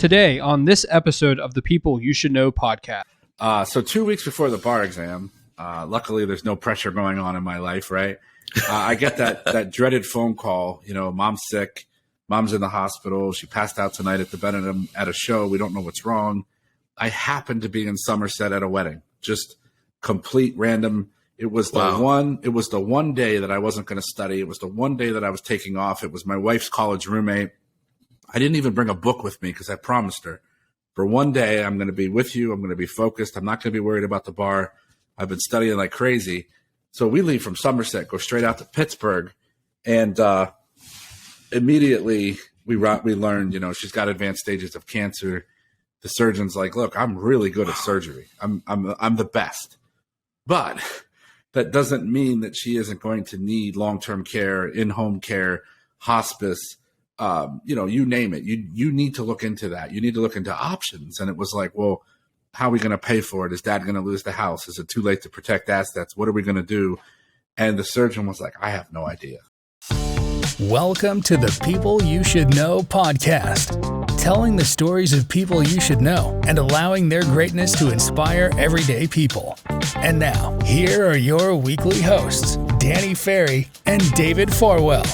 Today on this episode of the People You Should Know podcast. So 2 weeks before the bar exam, luckily there's no pressure going on in my life, right? I get that dreaded phone call, mom's sick, mom's in the hospital, she passed out tonight at the Benham at a show, we don't know what's wrong. I happened to be in Somerset at a wedding, just complete random. It was the one day that I wasn't going to study. It was the one day that I was taking off. It was my wife's college roommate. I didn't even bring a book with me because I promised her, for one day, I'm going to be with you. I'm going to be focused. I'm not going to be worried about the bar. I've been studying like crazy. So we leave from Somerset, go straight out to Pittsburgh. And immediately we learned, she's got advanced stages of cancer. The surgeon's like, look, I'm really good at surgery. I'm the best. But that doesn't mean that she isn't going to need long-term care, in-home care, hospice, you name it. You need to look into that. You need to look into options. And it was like, well, how are we going to pay for it? Is dad going to lose the house? Is it too late to protect assets? What are we going to do? And the surgeon was like, I have no idea. Welcome to the People You Should Know podcast, telling the stories of people you should know and allowing their greatness to inspire everyday people. And now, here are your weekly hosts, Danny Ferry and David Farwell.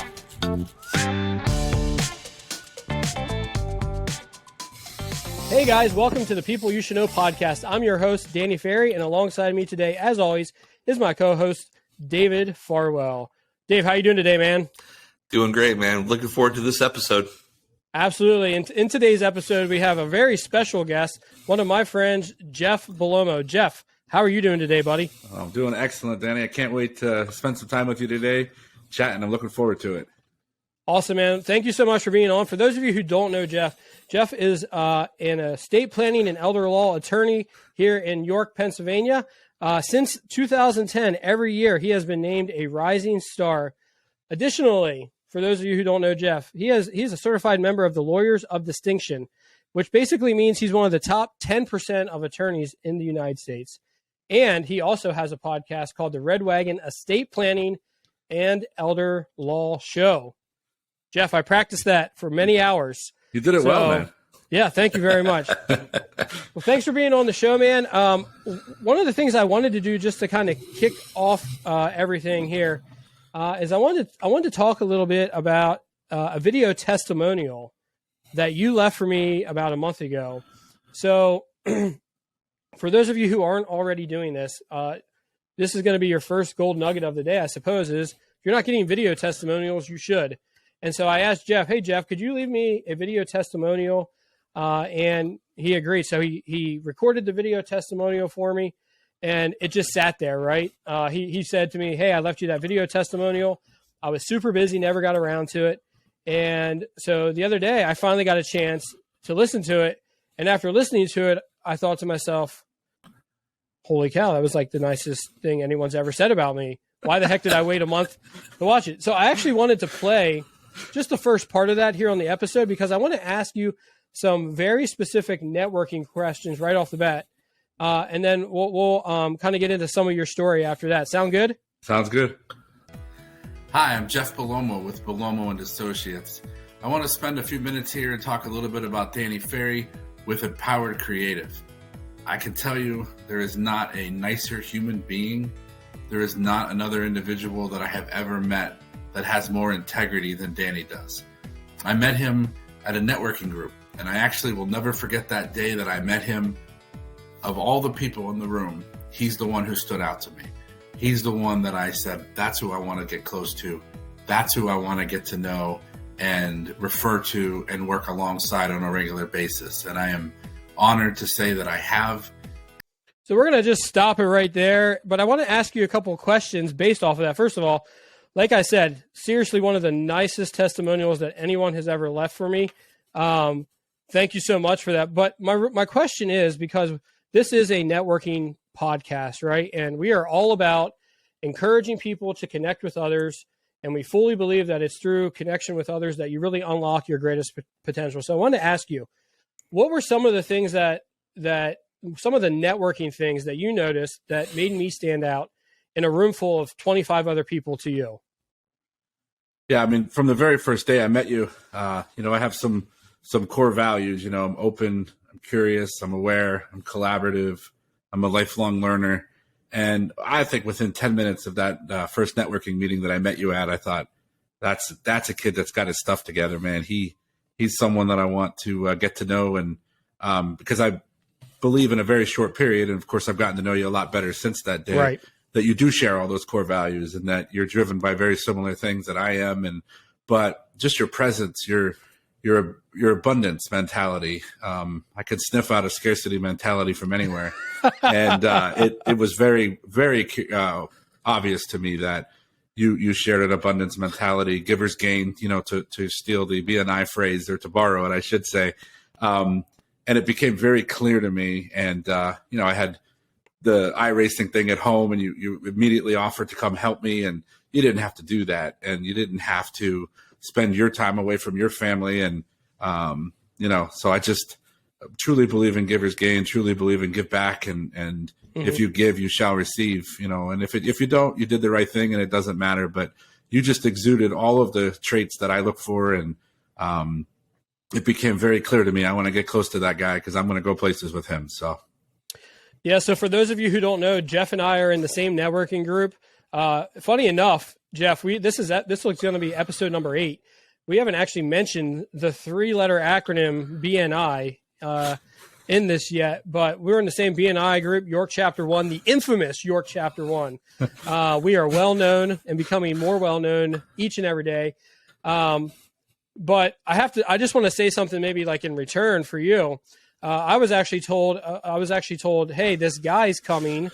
Hey guys, welcome to the People You Should Know podcast. I'm your host, Danny Ferry, and alongside me today, as always, is my co-host, David Farwell. Dave, how you doing today, man? Doing great, man. Looking forward to this episode. Absolutely. In today's episode, we have a very special guest, one of my friends, Jeff Bellomo. Jeff, how are you doing today, buddy? I'm doing excellent, Danny. I can't wait to spend some time with you today, chatting. I'm looking forward to it. Awesome, man. Thank you so much for being on. For those of you who don't know Jeff is an estate planning and elder law attorney here in York, Pennsylvania. Since 2010, every year he has been named a Rising Star. Additionally, for those of you who don't know Jeff, he's a certified member of the Lawyers of Distinction, which basically means he's one of the top 10% of attorneys in the United States. And he also has a podcast called the Red Wagon Estate Planning and Elder Law Show. Jeff, I practiced that for many hours. You did it well, man. Yeah, thank you very much. Well, thanks for being on the show, man. One of the things I wanted to do just to kind of kick off everything here is I wanted to talk a little bit about a video testimonial that you left for me about a month ago. So for those of you who aren't already doing this, this is going to be your first gold nugget of the day, I suppose, is if you're not getting video testimonials, you should. And so I asked Jeff, hey, Jeff, could you leave me a video testimonial? And he agreed. So he recorded the video testimonial for me, and it just sat there, right? He said to me, hey, I left you that video testimonial. I was super busy, never got around to it. And so the other day, I finally got a chance to listen to it. And after listening to it, I thought to myself, holy cow, that was like the nicest thing anyone's ever said about me. Why the heck did I wait a month to watch it? So I actually wanted to play just the first part of that here on the episode, because I want to ask you some very specific networking questions right off the bat. And then we'll kind of get into some of your story after that. Sound good? Sounds good. Hi, I'm Jeff Bellomo with Bellomo & Associates. I want to spend a few minutes here and talk a little bit about Danny Ferry with Empowered Creative. I can tell you there is not a nicer human being. There is not another individual that I have ever met that has more integrity than Danny does. I met him at a networking group, and I actually will never forget that day that I met him. Of all the people in the room, he's the one who stood out to me. He's the one that I said, that's who I want to get close to. That's who I want to get to know and refer to and work alongside on a regular basis. And I am honored to say that I have. So we're going to just stop it right there. But I want to ask you a couple of questions based off of that. First of all, like I said, seriously, one of the nicest testimonials that anyone has ever left for me. Thank you so much for that. But my question is, because this is a networking podcast, right? And we are all about encouraging people to connect with others. And we fully believe that it's through connection with others that you really unlock your greatest potential. So I wanted to ask you, what were some of the things that some of the networking things that you noticed that made me stand out in a room full of 25 other people to you? Yeah, I mean, from the very first day I met you, I have some some core values. You know, I'm open, I'm curious, I'm aware, I'm collaborative, I'm a lifelong learner. And I think within 10 minutes of that first networking meeting that I met you at, I thought, that's a kid that's got his stuff together, man. He's someone that I want to get to know. And because I believe in a very short period, and of course I've gotten to know you a lot better since that day, Right. that you do share all those core values and that you're driven by very similar things that I am. But just your presence, your abundance mentality. I could sniff out a scarcity mentality from anywhere. And it was very, very obvious to me that you shared an abundance mentality, giver's gain, you know, to steal the BNI phrase, or to borrow it, I should say. And it became very clear to me. And, you know, I had the iRacing thing at home, and you immediately offered to come help me, and you didn't have to do that. And you didn't have to spend your time away from your family. And, you know, so I just truly believe in giver's gain, truly believe in give back. And if you give, you shall receive, you know, and if you don't, you did the right thing, and it doesn't matter. But you just exuded all of the traits that I look for. And, it became very clear to me, I want to get close to that guy because I'm going to go places with him. So, yeah. So for those of you who don't know, Jeff and I are in the same networking group. Funny enough, Jeff, this looks going to be episode number 8. We haven't actually mentioned the 3-letter acronym BNI in this yet, but we're in the same BNI group, York Chapter 1, the infamous York Chapter 1. We are well known and becoming more well known each and every day. But I just want to say something maybe like in return for you. I was actually told, hey, this guy's coming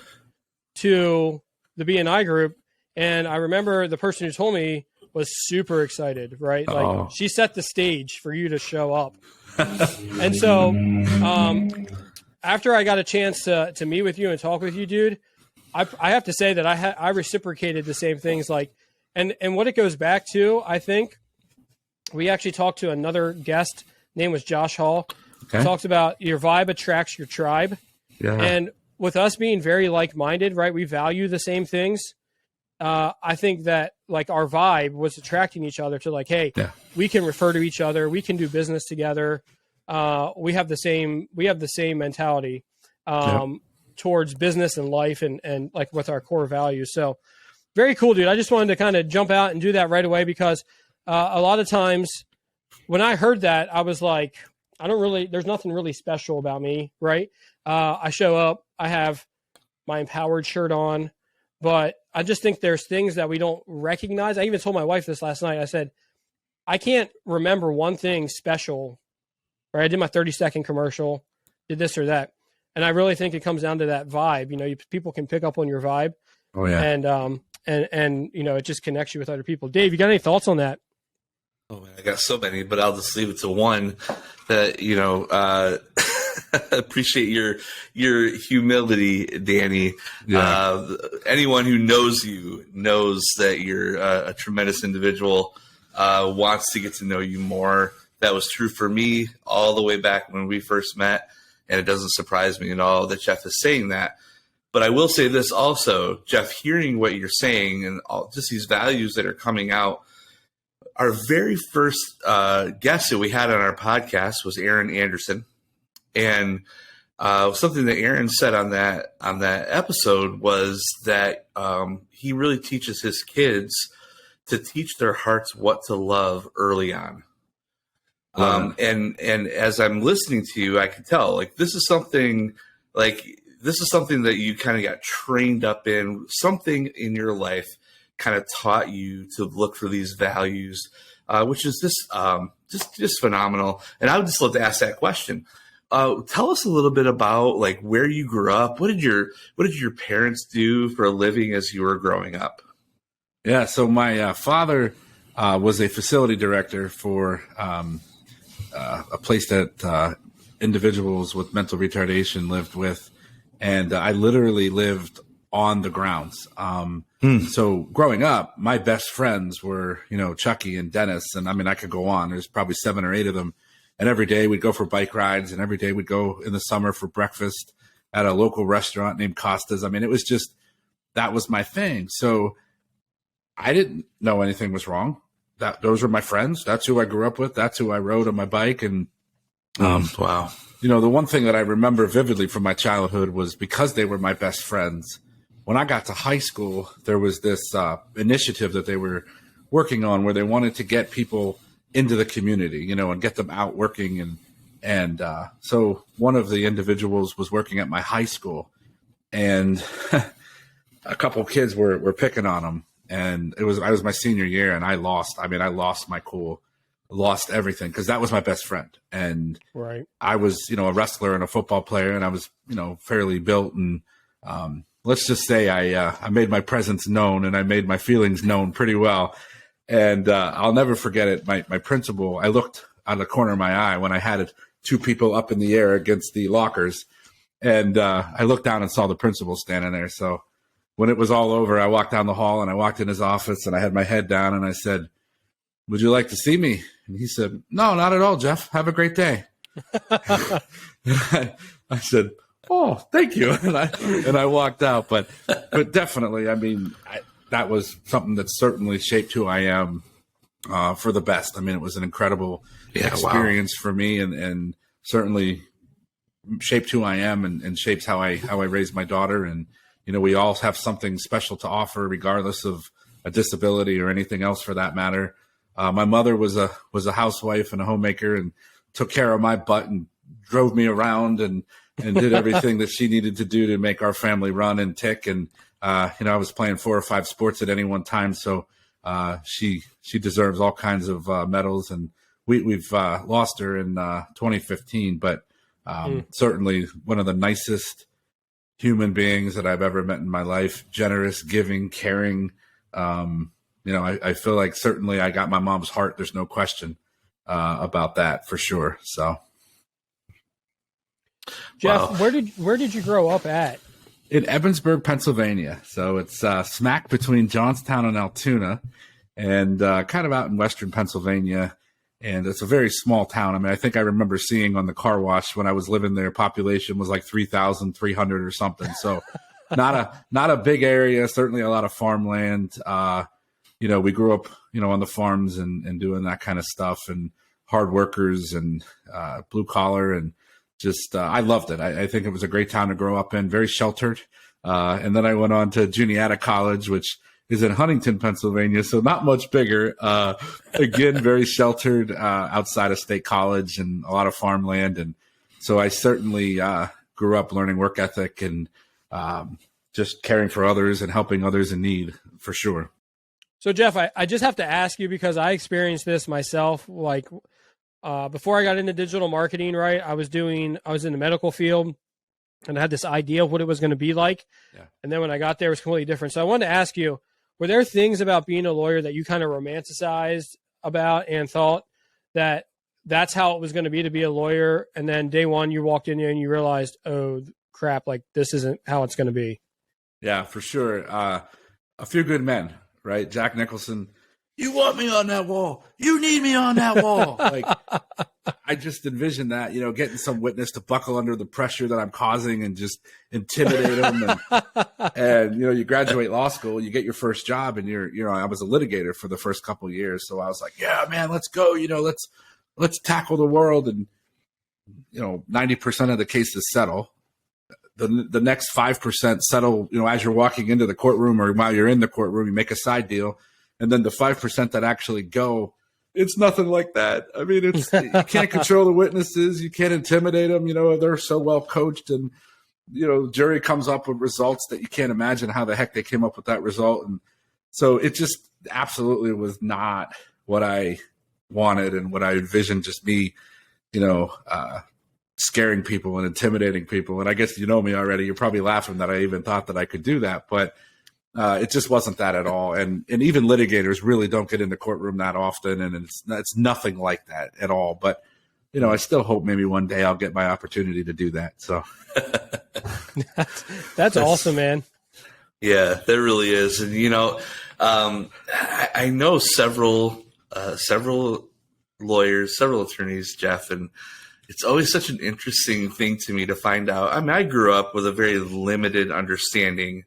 to the BNI group. And I remember the person who told me was super excited, right? Like she set the stage for you to show up. And so, after I got a chance to meet with you and talk with you, dude, I have to say that I reciprocated the same things, like, and what it goes back to, I think, we actually talked to another guest, name was Josh Hall. Okay. Talks about your vibe attracts your tribe. Yeah. And with us being very like-minded, right? We value the same things. I think that like our vibe was attracting each other to like, hey, we can refer to each other. We can do business together. We have the same mentality towards business and life and like with our core values. So very cool, dude. I just wanted to kind of jump out and do that right away because a lot of times when I heard that, I was like, there's nothing really special about me, right? I show up, I have my empowered shirt on, but I just think there's things that we don't recognize. I even told my wife this last night. I said, I can't remember one thing special, right? I did my 30-second commercial, did this or that. And I really think it comes down to that vibe. You know, people can pick up on your vibe. Oh yeah. And you know, it just connects you with other people. Dave, you got any thoughts on that? Oh man, I got so many, but I'll just leave it to one that, you know, appreciate your humility, Danny. Yeah. Anyone who knows you knows that you're a tremendous individual, wants to get to know you more. That was true for me all the way back when we first met. And it doesn't surprise me at all that Jeff is saying that. But I will say this also, Jeff, hearing what you're saying and all, just these values that are coming out. Our very first guest that we had on our podcast was Aaron Anderson. And something that Aaron said on that episode was that he really teaches his kids to teach their hearts what to love early on. And as I'm listening to you, I can tell like this is something that you kind of got trained up in. Something in your life kind of taught you to look for these values, which is just phenomenal. And I would just love to ask that question. Tell us a little bit about like where you grew up. What did your parents do for a living as you were growing up? Yeah, so my father was a facility director for a place that individuals with mental retardation lived with, and I literally lived on the grounds. So growing up, my best friends were, you know, Chucky and Dennis. And I mean, I could go on. There's probably 7 or 8 of them. And every day we'd go for bike rides, and every day we'd go in the summer for breakfast at a local restaurant named Costa's. I mean, it was just, that was my thing. So I didn't know anything was wrong. Those were my friends. That's who I grew up with. That's who I rode on my bike. And Wow. The one thing that I remember vividly from my childhood was because they were my best friends. When I got to high school, there was this initiative that they were working on where they wanted to get people into the community, and get them out working. And so one of the individuals was working at my high school, and a couple of kids were picking on him. And I was my senior year, and I lost. I mean, I lost my cool, lost everything, because that was my best friend. And Right. I was, a wrestler and a football player, and I was, fairly built. And let's just say I made my presence known, and I made my feelings known pretty well. And I'll never forget it. My principal, I looked out of the corner of my eye when I had two people up in the air against the lockers, and I looked down and saw the principal standing there. So when it was all over, I walked down the hall and I walked in his office, and I had my head down, and I said, "Would you like to see me?" And he said, "No, not at all, Jeff. Have a great day." I said, "Oh, thank you." And I walked out. But definitely, I mean, that was something that certainly shaped who I am for the best. I mean, it was an incredible experience for me, and certainly shaped who I am, and shapes how I raised my daughter. And we all have something special to offer, regardless of a disability or anything else for that matter. My mother was a housewife and a homemaker, and took care of my butt and drove me around and did everything that she needed to do to make our family run and tick. And I was playing 4 or 5 sports at any one time, so she deserves all kinds of medals. And we've lost her in 2015, but certainly one of the nicest human beings that I've ever met in my life. Generous, giving, caring. I feel like certainly I got my mom's heart. There's no question about that, for sure. So, Jeff, where did you grow up at? In Evansburg, Pennsylvania. So it's smack between Johnstown and Altoona, and kind of out in western Pennsylvania. And it's a very small town. I mean, I think I remember seeing on the car wash when I was living there, population was like 3,300 or something. So not a big area, certainly a lot of farmland. We grew up, on the farms and doing that kind of stuff, and hard workers and blue collar, and just I loved it. I think it was a great town to grow up in, very sheltered. And then I went on to Juniata College, which is in Huntington, Pennsylvania, so not much bigger. Again, very sheltered, outside of State College, and a lot of farmland. And so I certainly grew up learning work ethic and just caring for others and helping others in need, for sure. So, Jeff, I just have to ask you, because I experienced this myself. Like, before I got into digital marketing, right, I was in the medical field, and I had this idea of what it was going to be like. Yeah. And then when I got there, it was completely different. So I wanted to ask you, were there things about being a lawyer that you kind of romanticized about and thought that that's how it was going to be a lawyer? And then day one, you walked in there and you realized, oh, crap, like this isn't how it's going to be. Yeah, for sure. A Few Good Men, right? Jack Nicholson. You want me on that wall. You need me on that wall. Like, I just envisioned that, getting some witness to buckle under the pressure that I'm causing and just intimidate them. And you graduate law school, you get your first job, and I was a litigator for the first couple of years. So I was like, yeah, man, let's go, let's tackle the world. And, 90% of the cases settle. The next 5% settle, as you're walking into the courtroom, or while you're in the courtroom, you make a side deal. And then the 5% that actually go, it's nothing like that. I mean, you can't control the witnesses. You can't intimidate them. They're so well coached, and, jury comes up with results that you can't imagine how the heck they came up with that result. And so it just absolutely was not what I wanted and what I envisioned, just me, scaring people and intimidating people. And I guess you know me already. You're probably laughing that I even thought that I could do that, but it just wasn't that at all. And even litigators really don't get in the courtroom that often, and it's nothing like that at all. But I still hope maybe one day I'll get my opportunity to do that. So that's awesome, man. Yeah, there really is. And I know several lawyers, several attorneys, Jeff, and it's always such an interesting thing to me to find out. I mean, I grew up with a very limited understanding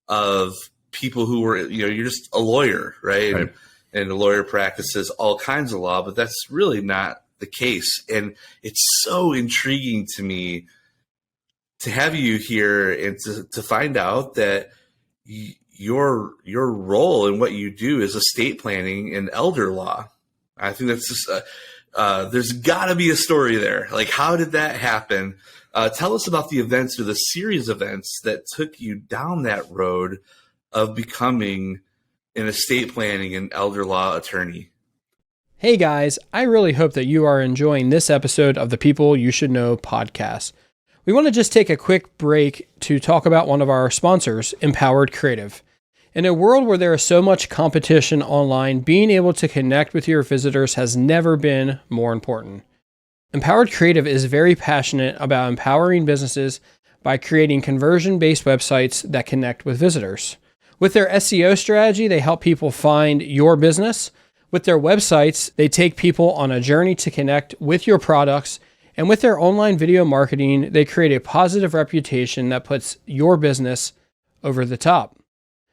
of people who were, you're just a lawyer, right? And a lawyer practices all kinds of law, but that's really not the case. And it's so intriguing to me to have you here and to find out that your role in what you do is estate planning and elder law. I think that's just there's got to be a story there. Like, how did that happen? Tell us about the events or the series of events that took you down that road of becoming an estate planning and elder law attorney. Hey guys, I really hope that you are enjoying this episode of the People You Should Know podcast. We want to just take a quick break to talk about one of our sponsors, Empowered Creative. In a world where there is so much competition online, being able to connect with your visitors has never been more important. Empowered Creative is very passionate about empowering businesses by creating conversion-based websites that connect with visitors. With their SEO strategy, they help people find your business. With their websites, they take people on a journey to connect with your products. And with their online video marketing, they create a positive reputation that puts your business over the top.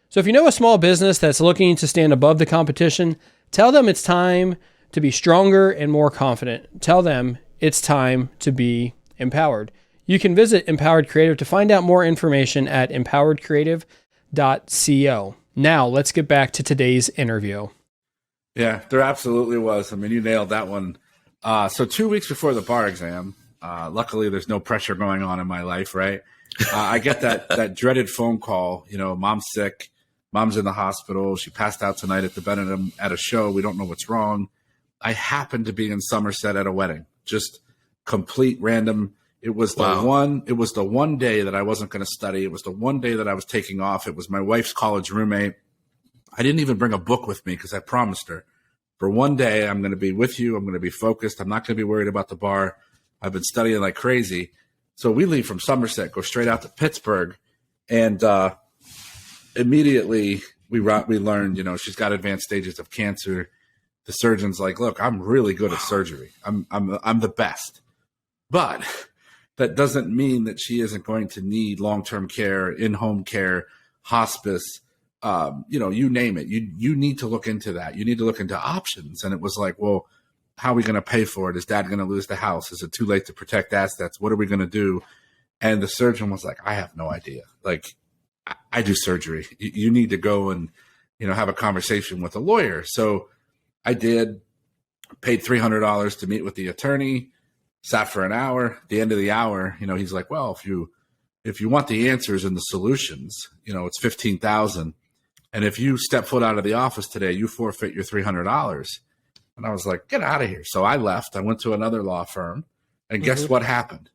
So if you know a small business that's looking to stand above the competition, tell them it's time to be stronger and more confident. Tell them it's time to be empowered. You can visit Empowered Creative to find out more information at empoweredcreative.co. Now let's get back to today's interview. Yeah, there absolutely was. I mean, you nailed that one. So 2 weeks before the bar exam, luckily there's no pressure going on in my life, right? I get that dreaded phone call, mom's sick, mom's in the hospital, she passed out tonight at the Benham at a show, we don't know what's wrong. I happened to be in Somerset at a wedding, just complete random. It was the one day that I wasn't going to study. It was the one day that I was taking off. It was my wife's college roommate. I didn't even bring a book with me because I promised her, for one day, I'm going to be with you. I'm going to be focused. I'm not going to be worried about the bar. I've been studying like crazy. So we leave from Somerset, go straight out to Pittsburgh. And immediately we learned, she's got advanced stages of cancer. The surgeon's like, look, I'm really good at surgery. I'm the best. But that doesn't mean that she isn't going to need long-term care, in-home care, hospice, you name it. You need to look into that. You need to look into options. And it was like, well, how are we going to pay for it? Is dad going to lose the house? Is it too late to protect assets? What are we going to do? And the surgeon was like, I have no idea. Like, I do surgery. You need to go and, have a conversation with a lawyer. So I did, paid $300 to meet with the attorney, sat for an hour. At the end of the hour, he's like, well, if you want the answers and the solutions, it's $15,000. And if you step foot out of the office today, you forfeit your $300. And I was like, get out of here. So I left. I went to another law firm. And guess what happened?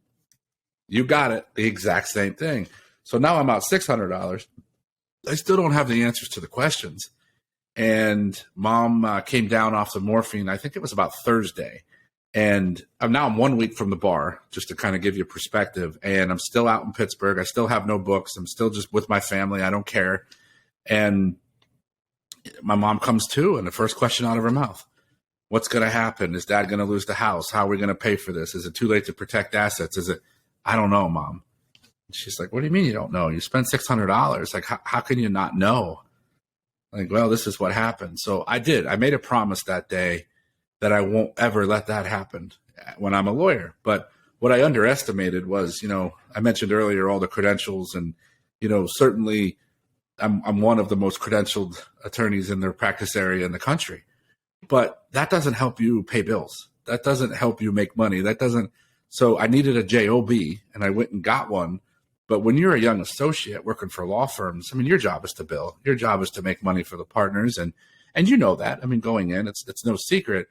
You got it. The exact same thing. So now I'm out $600. I still don't have the answers to the questions. And mom came down off the morphine. I think it was about Thursday. And I'm 1 week from the bar, just to kind of give you perspective. And I'm still out in Pittsburgh. I still have no books. I'm still just with my family. I don't care. And my mom comes to, and the first question out of her mouth, what's going to happen? Is dad going to lose the house? How are we going to pay for this? Is it too late to protect assets? I don't know, mom. And she's like, what do you mean you don't know? You spent $600. Like, how can you not know? Like, well, this is what happened. So I did. I made a promise that day that I won't ever let that happen when I'm a lawyer. But what I underestimated was, I mentioned earlier all the credentials and, certainly I'm one of the most credentialed attorneys in their practice area in the country. But that doesn't help you pay bills. That doesn't help you make money. So I needed a JOB and I went and got one. But when you're a young associate working for law firms, your job is to bill. Your job is to make money for the partners. And you know that. Going in, it's no secret.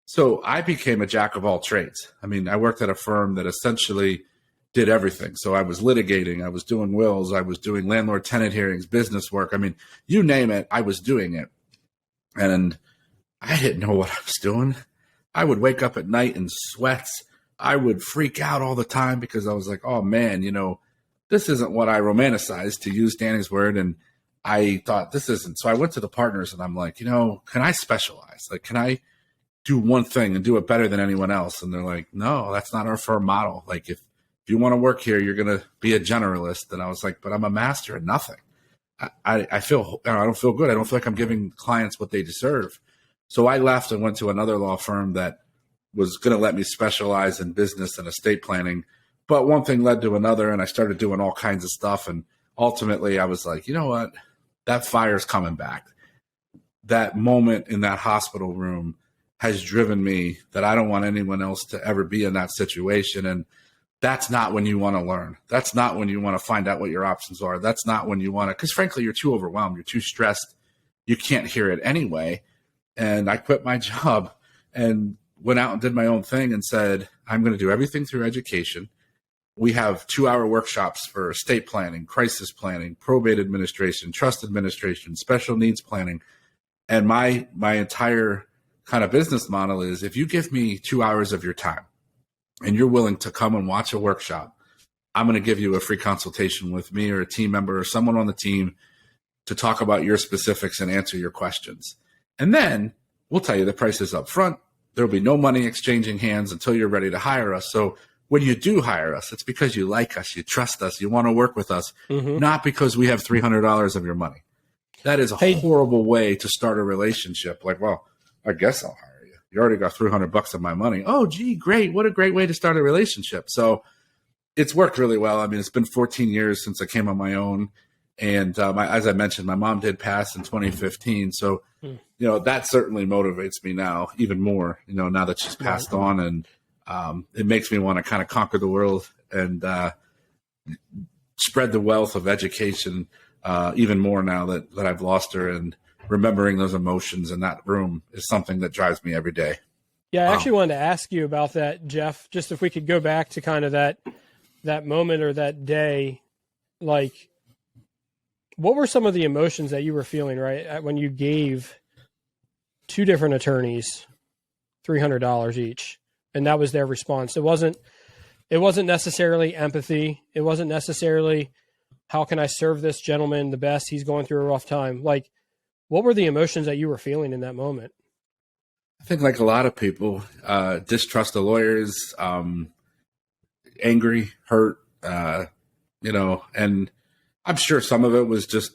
So I became a jack of all trades. I worked at a firm that essentially did everything. So I was litigating, I was doing wills, I was doing landlord-tenant hearings, business work. You name it, I was doing it. And I didn't know what I was doing. I would wake up at night in sweats. I would freak out all the time because I was like, oh man, this isn't what I romanticized, to use Danny's word. And I thought this isn't. So I went to the partners and I'm like, can I specialize? Like, can I do one thing and do it better than anyone else? And they're like, no, that's not our firm model. Like, if you want to work here, you're going to be a generalist. And I was like, but I'm a master at nothing. I don't feel good. I don't feel like I'm giving clients what they deserve. So I left and went to another law firm that was going to let me specialize in business and estate planning. But one thing led to another, and I started doing all kinds of stuff. And ultimately, I was like, you know what? That fire's coming back. That moment in that hospital room has driven me that I don't want anyone else to ever be in that situation. And that's not when you want to learn. That's not when you want to find out what your options are. That's not when you want to, because frankly, you're too overwhelmed. You're too stressed. You can't hear it anyway. And I quit my job and went out and did my own thing and said, I'm going to do everything through education. We have 2-hour workshops for estate planning, crisis planning, probate administration, trust administration, special needs planning. And my entire kind of business model is, if you give me 2 hours of your time and you're willing to come and watch a workshop, I'm going to give you a free consultation with me or a team member or someone on the team to talk about your specifics and answer your questions. And then we'll tell you the prices up front. There'll be no money exchanging hands until you're ready to hire us. So when you do hire us, it's because you like us, you trust us, you want to work with us, not because we have $300 of your money. That is a horrible way to start a relationship. Like, well, I guess I'll hire you. You already got $300 of my money. Oh, gee, great. What a great way to start a relationship. So it's worked really well. I mean, it's been 14 years since I came on my own. And as I mentioned, my mom did pass in 2015. So, that certainly motivates me now even more, now that she's passed on. And it makes me want to kind of conquer the world and spread the wealth of education even more now that I've lost her. And remembering those emotions in that room is something that drives me every day. Yeah, I actually wanted to ask you about that, Jeff, just if we could go back to kind of that moment or that day, like, what were some of the emotions that you were feeling, right, when you gave 2 different attorneys $300 each, and that was their response? It wasn't necessarily empathy. It wasn't necessarily, how can I serve this gentleman the best? He's going through a rough time. Like, what were the emotions that you were feeling in that moment? I think, like a lot of people, distrust the lawyers, angry, hurt, and I'm sure some of it was just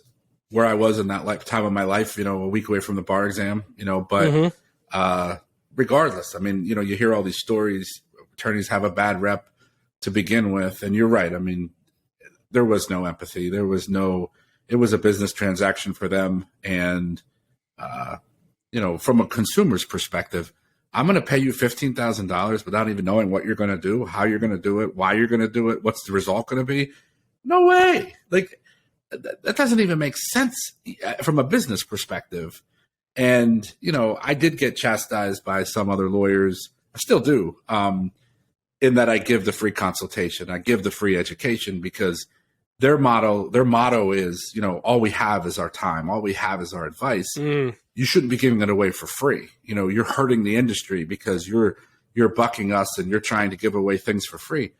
where I was in that time of my life, a week away from the bar exam, but regardless, I mean, you hear all these stories, attorneys have a bad rep to begin with. And you're right. I mean, there was no empathy. It was a business transaction for them. And, from a consumer's perspective, I'm going to pay you $15,000 without even knowing what you're going to do, how you're going to do it, why you're going to do it, what's the result going to be. No way. Like, that doesn't even make sense from a business perspective. And, I did get chastised by some other lawyers. I still do, in that I give the free consultation. I give the free education because their motto is, all we have is our time. All we have is our advice. You shouldn't be giving it away for free. You're hurting the industry because you're bucking us and you're trying to give away things for free.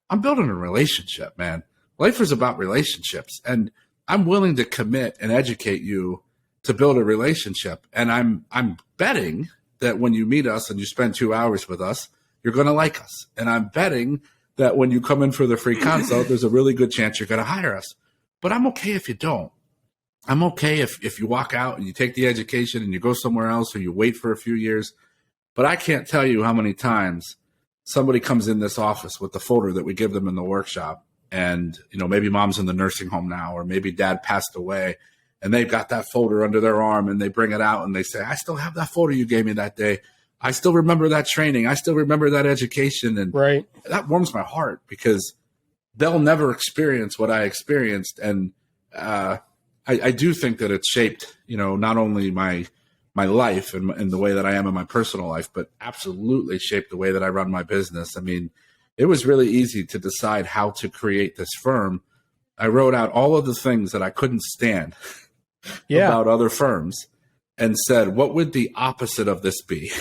I'm building a relationship, man. Life is about relationships, and I'm willing to commit and educate you to build a relationship. And I'm betting that when you meet us and you spend 2 hours with us, you're going to like us. And I'm betting that when you come in for the free consult, there's a really good chance you're going to hire us. But I'm okay if you don't. I'm okay if you walk out and you take the education and you go somewhere else or you wait for a few years. But I can't tell you how many times somebody comes in this office with the folder that we give them in the workshop. And, maybe mom's in the nursing home now, or maybe dad passed away, and they've got that folder under their arm and they bring it out and they say, I still have that folder you gave me that day. I still remember that training. I still remember that education. And right. That warms my heart because they'll never experience what I experienced. And I do think that it's shaped, not only my life and the way that I am in my personal life, but absolutely shaped the way that I run my business. I mean, it was really easy to decide how to create this firm. I wrote out all of the things that I couldn't stand about other firms and said, what would the opposite of this be?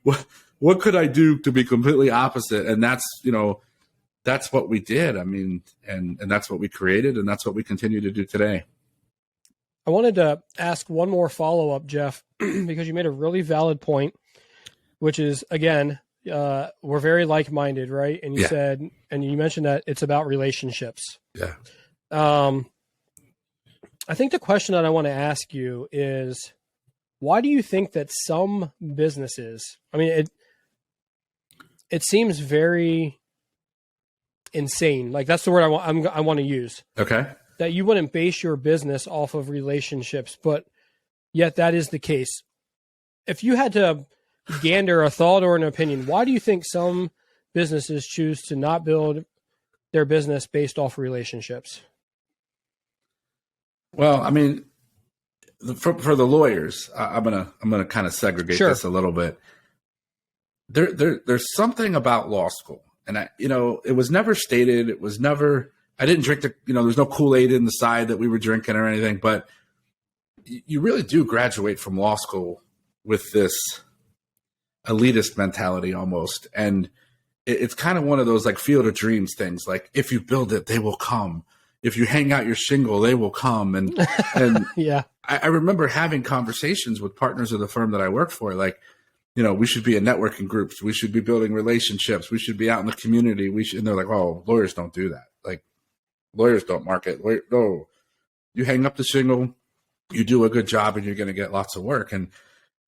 What could I do to be completely opposite? And that's what we did. I mean, and that's what we created, and that's what we continue to do today. I wanted to ask one more follow-up, Jeff, because you made a really valid point, which is, again, we're very like-minded, right? And you said, and you mentioned that it's about relationships. Yeah. I think the question that I want to ask you is, why do you think that some businesses, I mean, it seems very insane. Like that's the word I want to use. Okay. That you wouldn't base your business off of relationships, but yet that is the case. If you had to gander a thought or an opinion, why do you think some businesses choose to not build their business based off relationships? Well, I mean, for the lawyers, I'm gonna kind of segregate Sure. this a little bit. There's something about law school, and it was never stated. It was never. I didn't drink there's no Kool-Aid in the side that we were drinking or anything, but you really do graduate from law school with this elitist mentality almost. And it's kind of one of those like Field of Dreams things. Like if you build it, they will come. If you hang out your shingle, they will come. And Yeah. I remember having conversations with partners of the firm that I worked for, like, we should be in networking groups. We should be building relationships. We should be out in the community. And they're like, oh, lawyers don't do that. Like, lawyers don't market. No, you hang up the shingle, you do a good job, and you're going to get lots of work. And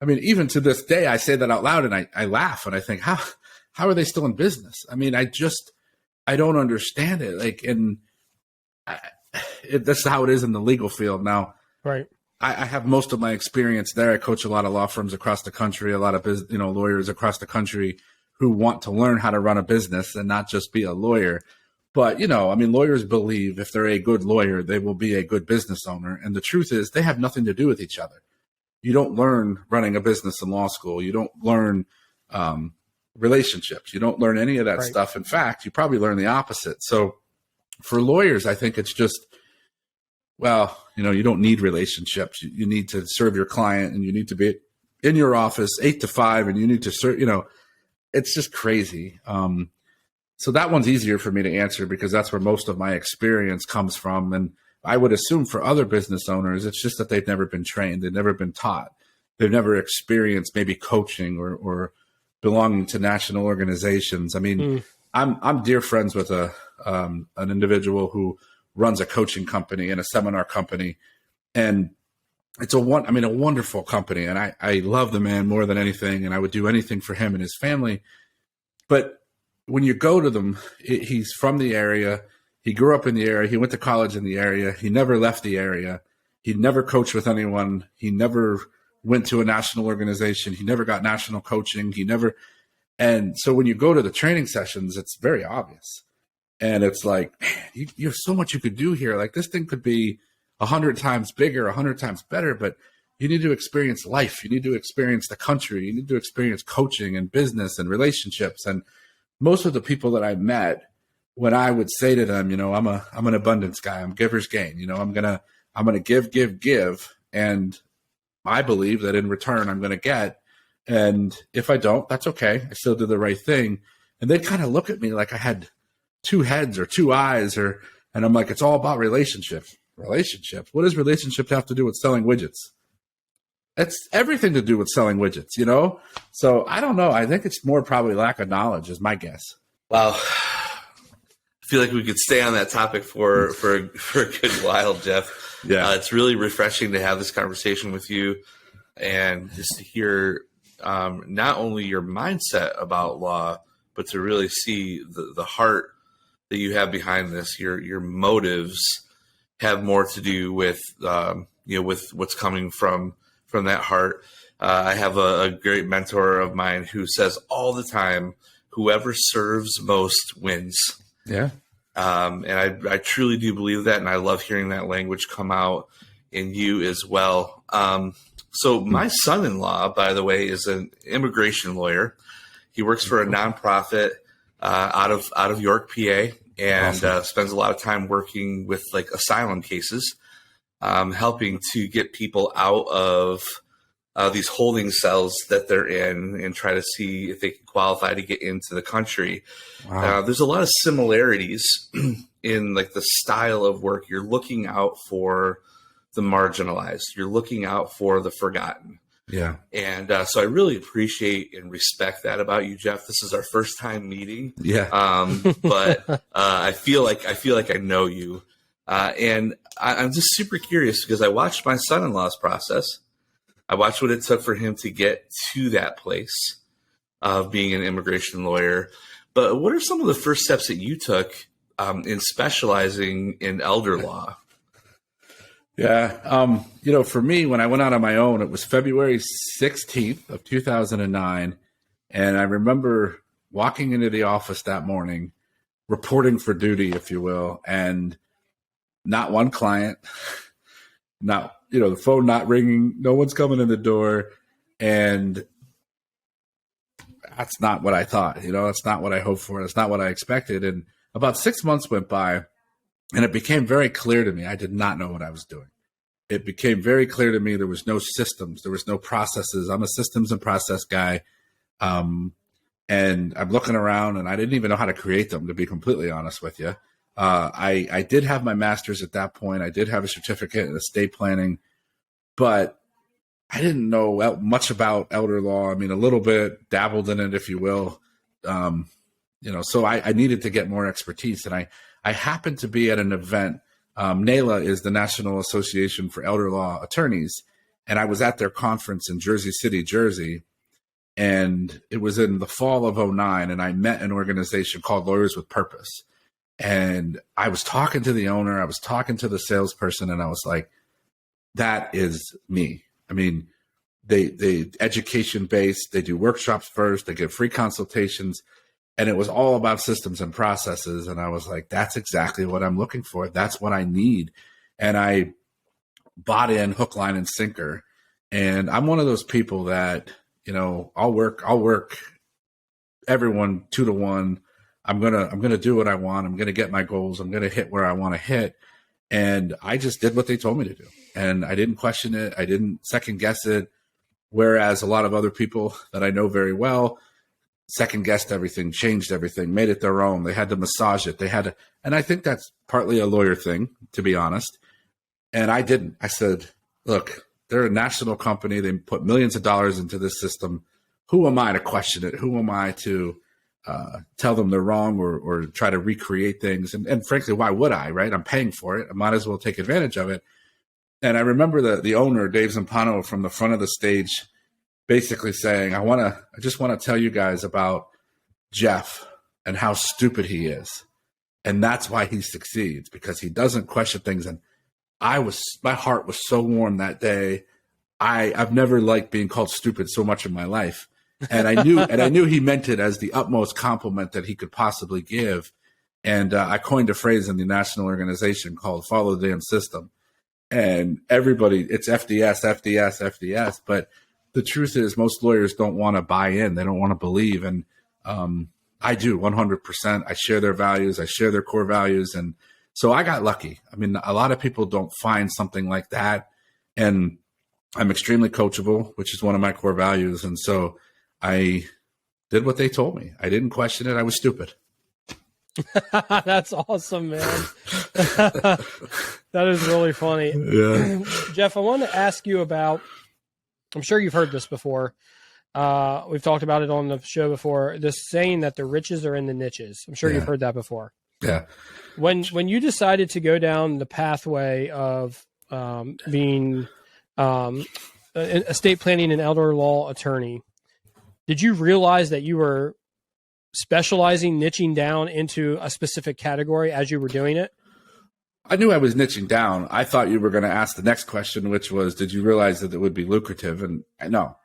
I mean, even to this day, I say that out loud, and I laugh, and I think, how are they still in business? I mean, I don't understand it. Like, and that's how it is in the legal field now. Right. I have most of my experience there. I coach a lot of law firms across the country, a lot of lawyers across the country who want to learn how to run a business and not just be a lawyer. But, lawyers believe if they're a good lawyer, they will be a good business owner. And the truth is they have nothing to do with each other. You don't learn running a business in law school. You don't learn relationships. You don't learn any of that stuff. In fact, you probably learn the opposite. So for lawyers, I think it's just, you don't need relationships. You need to serve your client, and you need to be in your office 8 to 5, and you need to serve, it's just crazy. So that one's easier for me to answer because that's where most of my experience comes from. And I would assume for other business owners, it's just that they've never been trained. They've never been taught. They've never experienced maybe coaching or belonging to national organizations. I mean, I'm dear friends with an individual who runs a coaching company and a seminar company. And it's a wonderful company. And I love the man more than anything. And I would do anything for him and his family. But when you go to them, he's from the area. He grew up in the area. He went to college in the area. He never left the area. He never coached with anyone. He never went to a national organization. He never got national coaching. And so when you go to the training sessions, it's very obvious. And it's like, man, you have so much you could do here. Like this thing could be 100 times bigger, 100 times better, but you need to experience life. You need to experience the country. You need to experience coaching and business and relationships. And most of the people that I met, when I would say to them, I'm an abundance guy. I'm giver's gain. I'm gonna give, and I believe that in return I'm gonna get. And if I don't, that's okay. I still did the right thing. And they kind of look at me like I had two heads or two eyes, and I'm like, it's all about relationships. Relationships. What does relationship have to do with selling widgets? It's everything to do with selling widgets, So I don't know. I think it's more probably lack of knowledge is my guess. Wow. I feel like we could stay on that topic for a good while, Jeff. Yeah. It's really refreshing to have this conversation with you and just to hear not only your mindset about law, but to really see the heart that you have behind this. Your motives have more to do with with what's coming from that heart. I have a great mentor of mine who says all the time, whoever serves most wins. Yeah. And I truly do believe that. And I love hearing that language come out in you as well. So my son-in-law, by the way, is an immigration lawyer. He works for a nonprofit out of York, PA, and awesome. Spends a lot of time working with like asylum cases, helping to get people out of these holding cells that they're in and try to see if they can qualify to get into the country. Wow. There's a lot of similarities in like the style of work. You're looking out for the marginalized. You're looking out for the forgotten. Yeah. And so I really appreciate and respect that about you, Jeff. This is our first time meeting. Yeah. But I feel like I know you. And I'm just super curious because I watched my son-in-law's process. I watched what it took for him to get to that place. of being an immigration lawyer. But what are some of the first steps that you took in specializing in elder law? Yeah. For me, when I went out on my own, it was February 16th of 2009. And I remember walking into the office that morning, reporting for duty, if you will, and not one client, the phone not ringing, no one's coming in the door. And that's not what I thought, that's not what I hoped for. That's not what I expected. And about 6 months went by, and it became very clear to me, I did not know what I was doing. It became very clear to me there was no systems, there was no processes. I'm a systems and process guy. And I'm looking around, and I didn't even know how to create them, to be completely honest with you. I did have my master's at that point. I did have a certificate in estate planning, but I didn't know much about elder law. I mean, a little bit, dabbled in it, if you will. So I needed to get more expertise. And I happened to be at an event. NALA is the National Association for Elder Law Attorneys. And I was at their conference in Jersey City, Jersey. And it was in the fall of 2009. And I met an organization called Lawyers with Purpose. And I was talking to the owner. I was talking to the salesperson. And I was like, that is me. I mean, they education based, they do workshops first, they give free consultations, and it was all about systems and processes. And I was like, that's exactly what I'm looking for. That's what I need. And I bought in hook, line, and sinker. And I'm one of those people that, I'll work everyone 2-to-1. I'm gonna do what I want. I'm gonna get my goals. I'm gonna hit where I want to hit. And I just did what they told me to do. And I didn't question it. I didn't second guess it. Whereas a lot of other people that I know very well second guessed everything, changed everything, made it their own. They had to massage it. And I think that's partly a lawyer thing, to be honest. And I didn't. I said, look, they're a national company. They put millions of dollars into this system. Who am I to question it? Who am I to tell them they're wrong or try to recreate things? And frankly, why would I, right? I'm paying for it. I might as well take advantage of it. And I remember the owner, Dave Zampano, from the front of the stage, basically saying, I just want to tell you guys about Jeff and how stupid he is. And that's why he succeeds, because he doesn't question things. And my heart was so warm that day. I've never liked being called stupid so much in my life. And I knew he meant it as the utmost compliment that he could possibly give. And I coined a phrase in the national organization called follow the damn system. And everybody, it's FDS, FDS, FDS. But the truth is most lawyers don't want to buy in. They don't want to believe. And I do 100%. I share their values. I share their core values. And so I got lucky. I mean, a lot of people don't find something like that. And I'm extremely coachable, which is one of my core values. And so I did what they told me. I didn't question it. I was stupid. That's awesome, man. That is really funny. Yeah. Jeff, I wanted to ask you about, I'm sure you've heard this before. We've talked about it on the show before, this saying that the riches are in the niches. I'm sure you've heard that before. Yeah. When you decided to go down the pathway of being estate planning and elder law attorney, did you realize that you were specializing, niching down into a specific category as you were doing it? I knew I was niching down. I thought you were going to ask the next question, which was, did you realize that it would be lucrative? And no,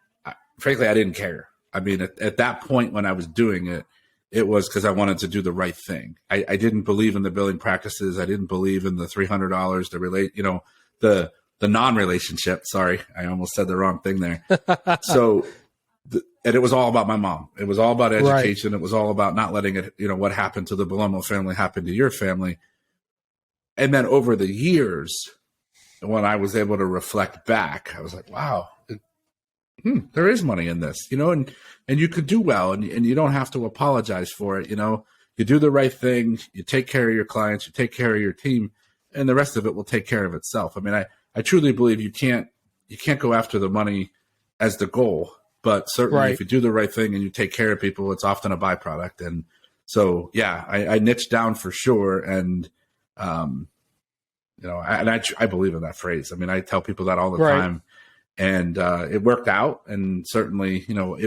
frankly, I didn't care. I mean, at that point when I was doing it, it was because I wanted to do the right thing. I didn't believe in the billing practices. I didn't believe in the $300 to relate, the non-relationship. Sorry, I almost said the wrong thing there. So, and it was all about my mom. It was all about education. Right. It was all about not letting it, what happened to the Bellomo family happen to your family. And then over the years, when I was able to reflect back, I was like, wow, there is money in this, and you could do well, and you don't have to apologize for it. You do the right thing, you take care of your clients, you take care of your team, and the rest of it will take care of itself. I mean, I truly believe you can't go after the money as the goal. But certainly if you do the right thing and you take care of people, it's often a byproduct. And so, yeah, I niche down for sure. And, I believe in that phrase. I mean, I tell people that all the time. And it worked out, and certainly,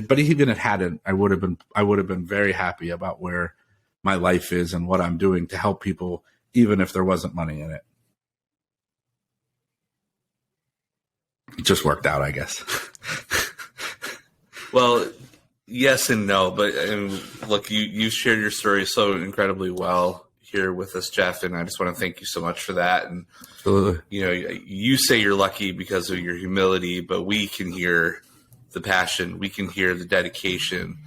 but even if it hadn't, I would have been very happy about where my life is and what I'm doing to help people, even if there wasn't money in it. It just worked out, I guess. Well, yes and no, but look, you shared your story so incredibly well here with us, Jeff, and I just want to thank you so much for that. And Absolutely. You say you're lucky because of your humility, but we can hear the passion, we can hear the dedication,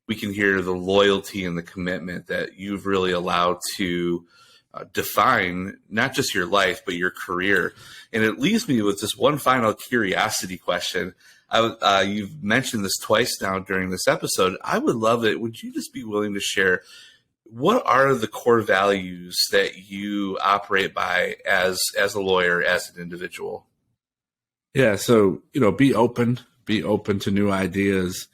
we can hear the loyalty and the commitment that you've really allowed to define not just your life, but your career. And it leaves me with just one final curiosity question. You've mentioned this twice now during this episode. I would love it. Would you just be willing to share what are the core values that you operate by as a lawyer, as an individual? Yeah. So, be open to new ideas,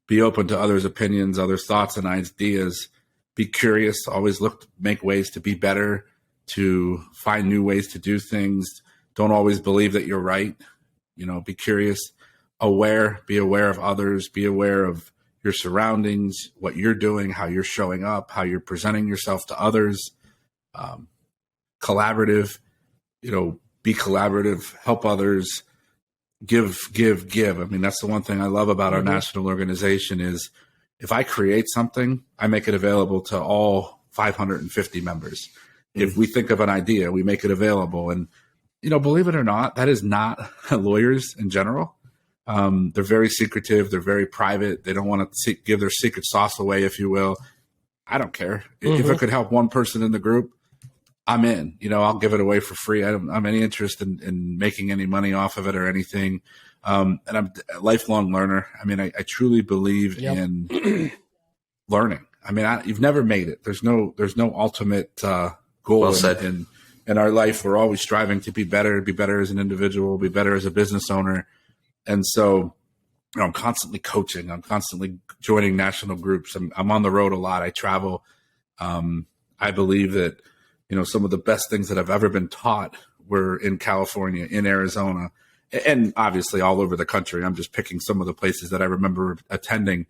be open to others' opinions, others' thoughts and ideas, be curious, always make ways to be better, to find new ways to do things. Don't always believe that you're right. Be curious, be aware of others, be aware of your surroundings, what you're doing, how you're showing up, how you're presenting yourself to others. Collaborative, be collaborative, help others, give. I mean, that's the one thing I love about our national organization is if I create something, I make it available to all 550 members. If we think of an idea, we make it available. And, believe it or not, that is not lawyers in general. They're very secretive. They're very private. They don't want to give their secret sauce away, if you will. I don't care. If it could help one person in the group, I'm in. I'll give it away for free. I don't have any interest in making any money off of it or anything. And I'm a lifelong learner. I mean, I truly believe in learning. I mean, you've never made it. There's no ultimate goal in our life. We're always striving to be better as an individual, be better as a business owner. And so, I'm constantly coaching. I'm constantly joining national groups. I'm on the road a lot. I travel. I believe that, some of the best things that I've ever been taught were in California, in Arizona, and obviously all over the country. I'm just picking some of the places that I remember attending.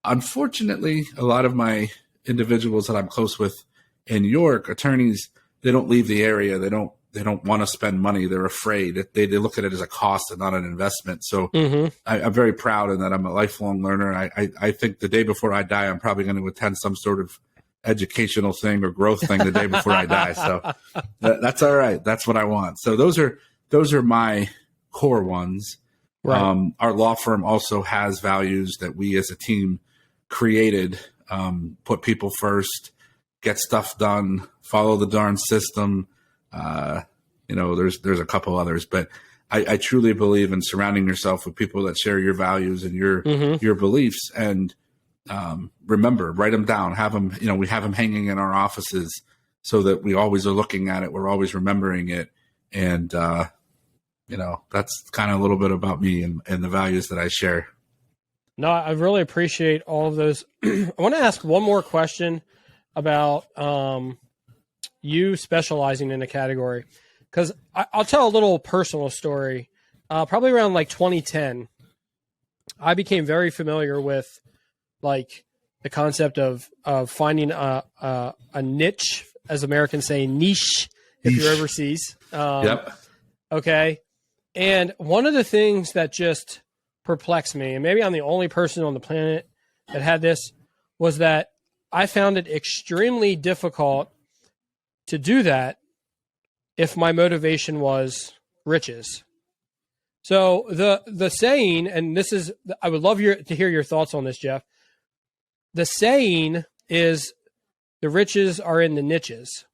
Unfortunately, a lot of my individuals that I'm close with in New York, attorneys, they don't leave the area. They don't want to spend money. They're afraid. They look at it as a cost and not an investment. So I'm very proud in that I'm a lifelong learner. I think the day before I die, I'm probably going to attend some sort of educational thing or growth thing the day before I die. So that's all right. That's what I want. So those are my core ones. Right. Our law firm also has values that we as a team created, put people first, get stuff done, follow the darn system. There's a couple others, but I truly believe in surrounding yourself with people that share your values and your beliefs. And remember, write them down. Have them. We have them hanging in our offices so that we always are looking at it. We're always remembering it. And that's kind of a little bit about me and the values that I share. No, I really appreciate all of those. I want to ask one more question about you specializing in a category, because I'll tell a little personal story. Probably around like 2010, I became very familiar with like the concept of finding a niche, as Americans say, niche, if you're overseas. Yep. Okay. And one of the things that just perplexed me, and maybe I'm the only person on the planet that had this, was that I found it extremely difficult to do that if my motivation was riches. So the saying, and this is, I would love to hear your thoughts on this, Jeff. The saying is the riches are in the niches.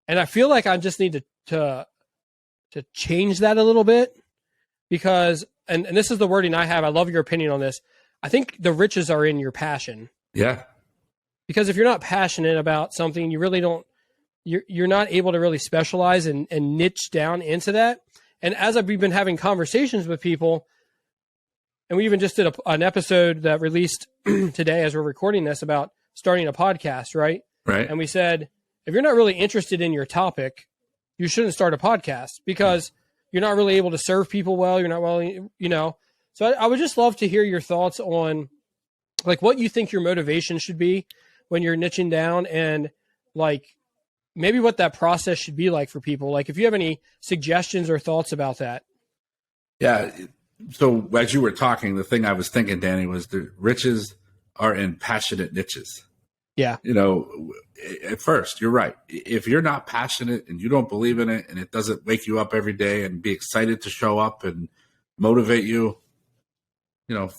And I feel like I just need to change that a little bit, because, and this is the wording I have. I love your opinion on this. I think the riches are in your passion. Yeah. Because if you're not passionate about something, you really don't, you're not able to really specialize and niche down into that. And as we've been having conversations with people, and we even just did an episode that released today as we're recording this about starting a podcast, right? Right. And we said, if you're not really interested in your topic, you shouldn't start a podcast, because you're not really able to serve people well. You're not well, so I would just love to hear your thoughts on like what you think your motivation should be when you're niching down, and like maybe what that process should be like for people. Like if you have any suggestions or thoughts about that. Yeah. So as you were talking, the thing I was thinking, Danny, was the riches are in passionate niches. Yeah. At first, you're right. If you're not passionate and you don't believe in it and it doesn't wake you up every day and be excited to show up and motivate you,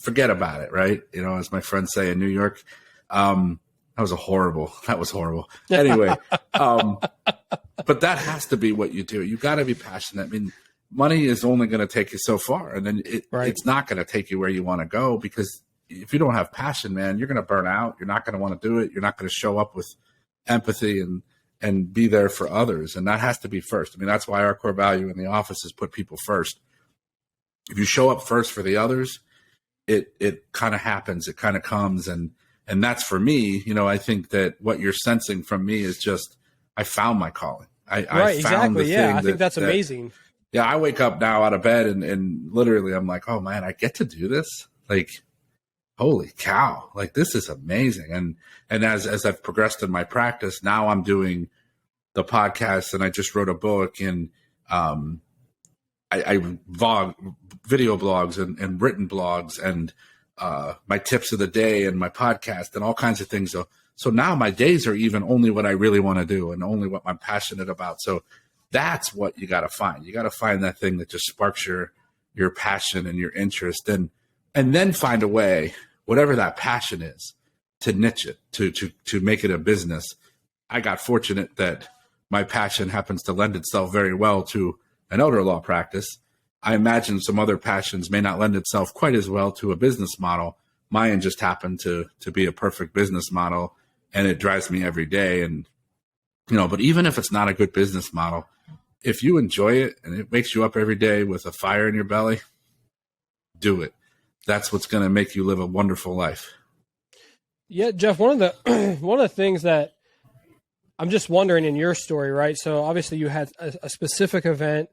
forget about it, right? As my friends say in New York, that was horrible. Anyway, but that has to be what you do. You got to be passionate. I mean, money is only going to take you so far, and then it's not going to take you where you want to go, because if you don't have passion, man, you're going to burn out. You're not going to want to do it. You're not going to show up with empathy and be there for others. And that has to be first. I mean, that's why our core value in the office is put people first. If you show up first for the others, it kind of happens. It kind of comes. And that's for me, I think that what you're sensing from me is just, I found my calling. I found exactly. the Yeah. thing I think that's amazing. Yeah. I wake up now out of bed and literally I'm like, oh man, I get to do this. Like, holy cow, like this is amazing. And as I've progressed in my practice, now I'm doing the podcast, and I just wrote a book, and I vlog, video blogs and written blogs, and my tips of the day and my podcast and all kinds of things. So now my days are even only what I really want to do and only what I'm passionate about. So that's what you got to find. You got to find that thing that just sparks your passion and your interest, and then find a way, whatever that passion is, to niche it, to make it a business. I got fortunate that my passion happens to lend itself very well to an elder law practice. I imagine some other passions may not lend itself quite as well to a business model. Mine just happened to be a perfect business model, and it drives me every day. And, but even if it's not a good business model, if you enjoy it and it wakes you up every day with a fire in your belly, do it. That's what's going to make you live a wonderful life. Yeah, Jeff, one of the things that I'm just wondering in your story, right? So obviously you had a specific event,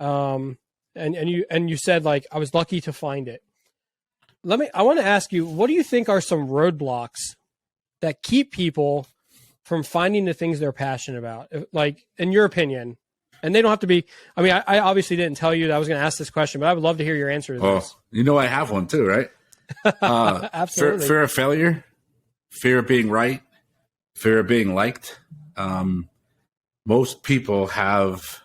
and you said, like, I was lucky to find it. I want to ask you, what do you think are some roadblocks that keep people from finding the things they're passionate about? Like, in your opinion, and they don't have to be, I mean, I obviously didn't tell you that I was going to ask this question, but I would love to hear your answer to this. I have one too, right? Absolutely. Fear of failure, fear of being right, fear of being liked. Most people have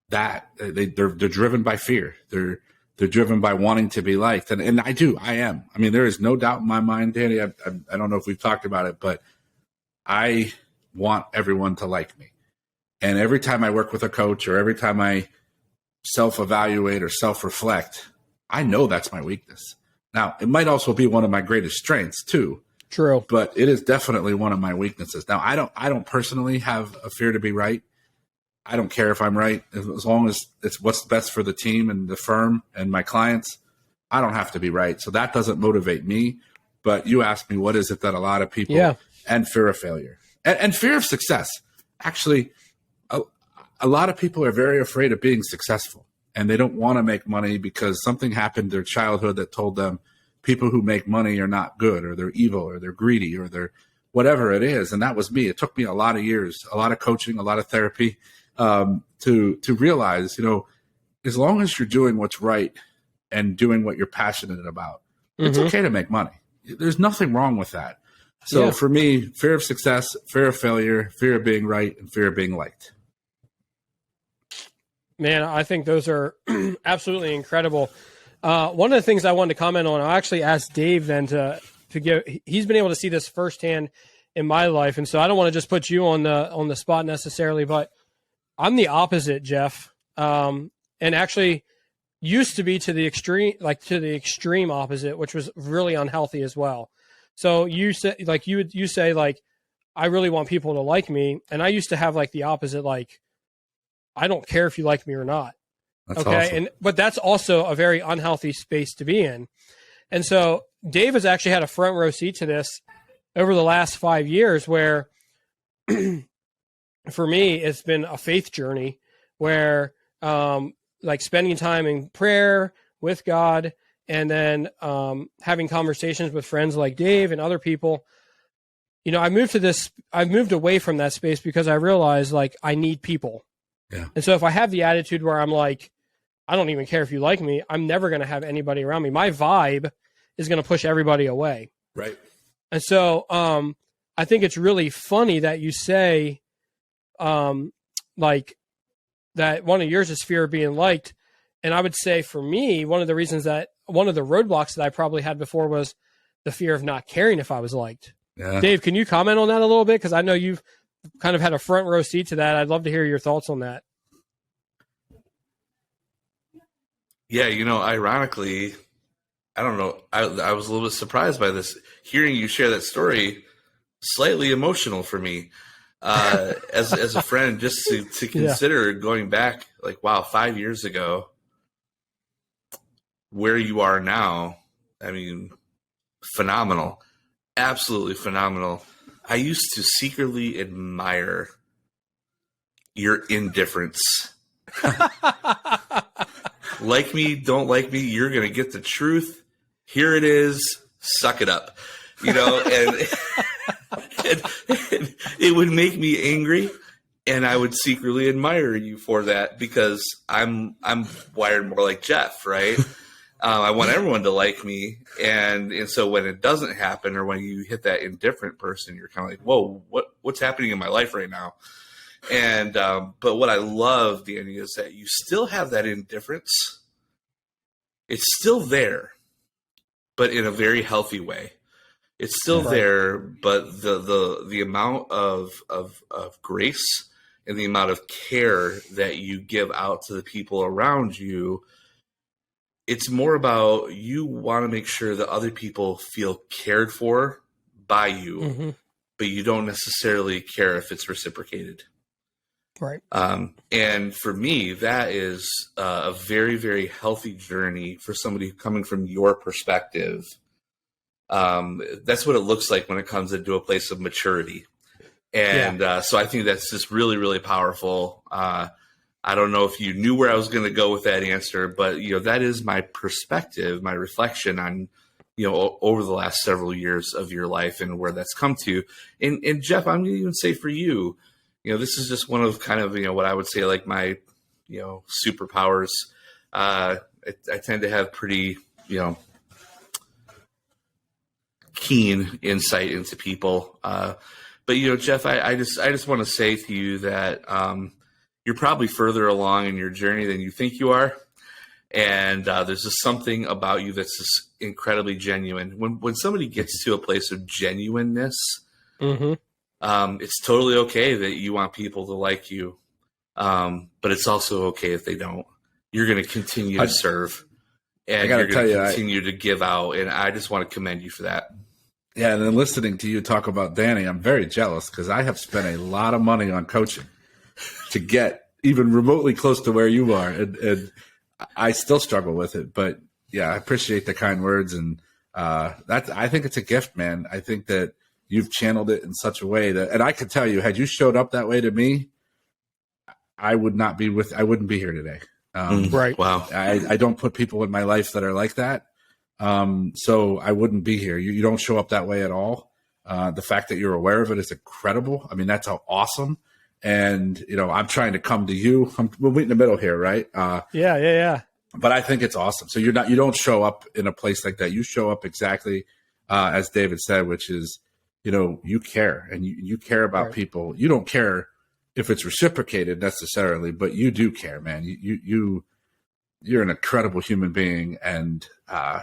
that. They're driven by fear. They're driven by wanting to be liked. And I am. I mean, there is no doubt in my mind, Danny, I don't know if we've talked about it, but I want everyone to like me. And every time I work with a coach, or every time I self-evaluate or self-reflect, I know that's my weakness. Now, it might also be one of my greatest strengths too. True. But it is definitely one of my weaknesses. Now, I don't personally have a fear to be right. I don't care if I'm right, as long as it's what's best for the team and the firm and my clients. I don't have to be right. So that doesn't motivate me. But you asked me, what is it that a lot of people, and fear of failure and fear of success. Actually, a lot of people are very afraid of being successful, and they don't want to make money because something happened in their childhood that told them people who make money are not good, or they're evil, or they're greedy, or they're whatever it is. And that was me. It took me a lot of years, a lot of coaching, a lot of therapy, to realize, as long as you're doing what's right and doing what you're passionate about, it's okay to make money. There's nothing wrong with that. So for me, fear of success, fear of failure, fear of being right, and fear of being liked. Man, I think those are absolutely incredible. One of the things I wanted to comment on, I actually asked Dave then to give. He's been able to see this firsthand in my life, and so I don't want to just put you on the spot necessarily, but I'm the opposite, Jeff, and actually used to be to the extreme opposite, which was really unhealthy as well. So you say, like, you say, like, I really want people to like me, and I used to have like the opposite, like, I don't care if you like me or not. That's okay. Awesome. But that's also a very unhealthy space to be in. And so Dave has actually had a front row seat to this over the last 5 years, where for me, it's been a faith journey where, like spending time in prayer with God, and then having conversations with friends like Dave and other people, you know, I've moved away from that space because I realized like I need people. Yeah. And so if I have the attitude where I'm like, I don't even care if you like me, I'm never going to have anybody around me. My vibe is going to push everybody away. Right. And so I think it's really funny that you say like that one of yours is fear of being liked. And I would say for me, one of the roadblocks that I probably had before was the fear of not caring if I was liked. Yeah. Dave, can you comment on that a little bit? Because I know you've kind of had a front row seat to that. I'd love to hear your thoughts on that. Yeah, you know, ironically, I don't know. I was a little bit surprised by this. Hearing you share that story, slightly emotional for me as a friend, just to consider going back, like, wow, 5 years ago, where you are now. I mean, phenomenal, absolutely phenomenal. I used to secretly admire your indifference. Like me, don't like me, you're going to get the truth. Here it is. Suck it up. You know, and it would make me angry, and I would secretly admire you for that because I'm wired more like Jeff, right? I want everyone to like me, and so when it doesn't happen, or when you hit that indifferent person, you're kind of like, whoa, what's happening in my life right now? And but what I love, Danny, is that you still have that indifference. It's still there, but in a very healthy way. It's still there, but the amount of grace and the amount of care that you give out to the people around you, it's more about you want to make sure that other people feel cared for by you, but you don't necessarily care if it's reciprocated. Right. And for me, that is a very, very healthy journey for somebody coming from your perspective. That's what it looks like when it comes into a place of maturity. And so I think that's just really, really powerful. I don't know if you knew where I was going to go with that answer, but, you know, that is my perspective, my reflection on, you know, over the last several years of your life and where that's come to. And Jeff, I'm going to even say for you, you know, this is just one of kind of, you know, what I would say like my, you know, superpowers. I tend to have pretty, you know, keen insight into people. But, you know, Jeff, I just want to say to you that you're probably further along in your journey than you think you are. And there's just something about you that's just incredibly genuine. When somebody gets to a place of genuineness, it's totally okay that you want people to like you. But it's also okay if they don't. You're going to continue to serve, and you're going to continue to give out. And I just want to commend you for that. Yeah, and then listening to you talk about Danny, I'm very jealous because I have spent a lot of money on coaching to get even remotely close to where you are. And I still struggle with it. But, yeah, I appreciate the kind words. And I think it's a gift, man. I think that you've channeled it in such a way that – and I can tell you, had you showed up that way to me, I wouldn't be here today. Right. Wow. I don't put people in my life that are like that. So I wouldn't be here. You don't show up that way at all. The fact that you're aware of it is incredible. I mean, that's awesome. And, you know, I'm trying to come to you. We'll meet in the middle here, right? Yeah. But I think it's awesome. So you don't show up in a place like that. You show up exactly as David said, which is, you know, you care and you care about people. You don't care if it's reciprocated necessarily, but you do care, man. You're an incredible human being, and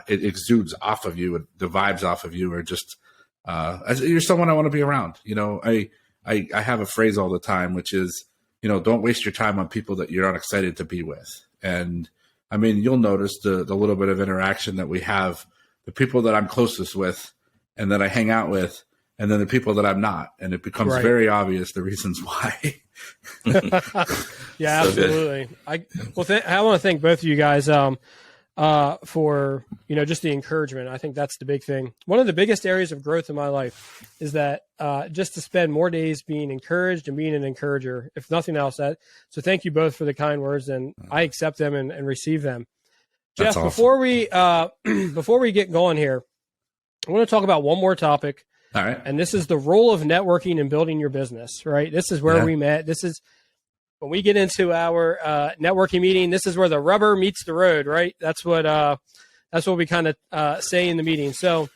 it exudes off of you. The vibes off of you are just you're someone I want to be around. You know, I have a phrase all the time, which is, you know, don't waste your time on people that you're not excited to be with. And I mean, you'll notice the little bit of interaction that we have, the people that I'm closest with and that I hang out with, and then the people that I'm not. And it becomes very obvious the reasons why. Yeah, absolutely. I want to thank both of you guys. for, just the encouragement. I think that's the big thing. One of the biggest areas of growth in my life is that just to spend more days being encouraged and being an encourager, if nothing else. So thank you both for the kind words, and I accept them and receive them. That's Jeff, awesome. before we get going here, I want to talk about one more topic. All right. And this is the role of networking in building your business, right? This is where we met. This is when we get into our networking meeting. This is where the rubber meets the road, right? That's what we kind of say in the meeting. So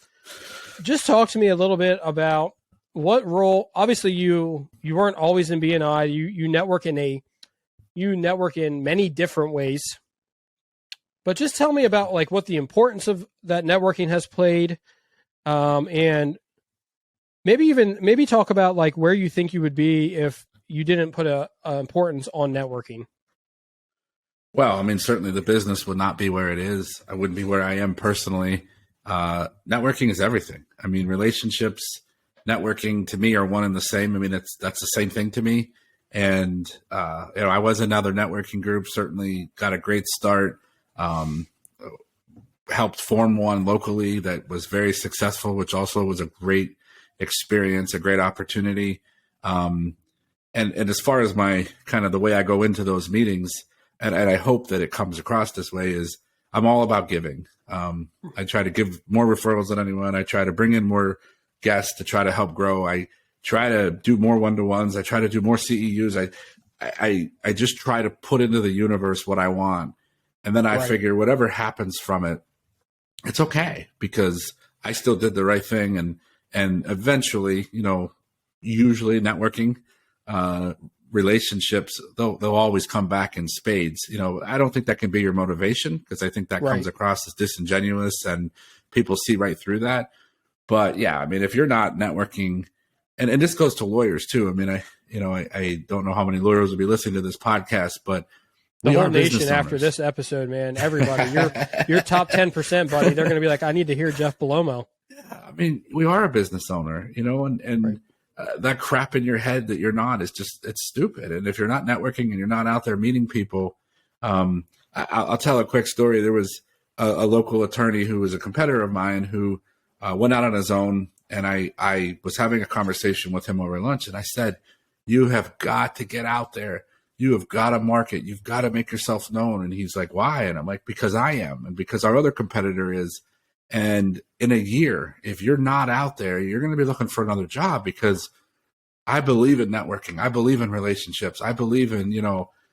just talk to me a little bit about what role. Obviously, you weren't always in BNI. You network in many different ways. But just tell me about like what the importance of that networking has played, and maybe talk about like where you think you would be if you didn't put a importance on networking. Well, I mean, certainly the business would not be where it is. I wouldn't be where I am personally. Networking is everything. I mean, relationships, networking to me are one and the same. I mean, that's the same thing to me. And, I was in another networking group, certainly got a great start, helped form one locally that was very successful, which also was a great experience, a great opportunity. And as far as my kind of the way I go into those meetings, and I hope that it comes across this way, is I'm all about giving. I try to give more referrals than anyone. I try to bring in more guests to try to help grow. I try to do more one-to-ones. I try to do more CEUs. I just try to put into the universe what I want. And then I figure whatever happens from it, it's okay, because I still did the right thing. And eventually, usually networking, relationships, they'll always come back in spades. I don't think that can be your motivation, because I think that comes across as disingenuous and people see right through that. But yeah, I mean, if you're not networking, and this goes to lawyers too. I mean, I don't know how many lawyers will be listening to this podcast, but the whole nation after this episode, man, everybody, you're top 10%, buddy. They're going to be like, I need to hear Jeff Bellomo. Yeah, I mean, we are a business owner, and that crap in your head that you're not is it's stupid. And if you're not networking and you're not out there meeting people, I'll tell a quick story. There was a local attorney who was a competitor of mine who went out on his own, and I was having a conversation with him over lunch, and I said, you have got to get out there. You have got to market. You've got to make yourself known. And he's like, why? And I'm like, because I am, and because our other competitor is. And in a year, if you're not out there, you're going to be looking for another job, because I believe in networking. I believe in relationships. I believe in,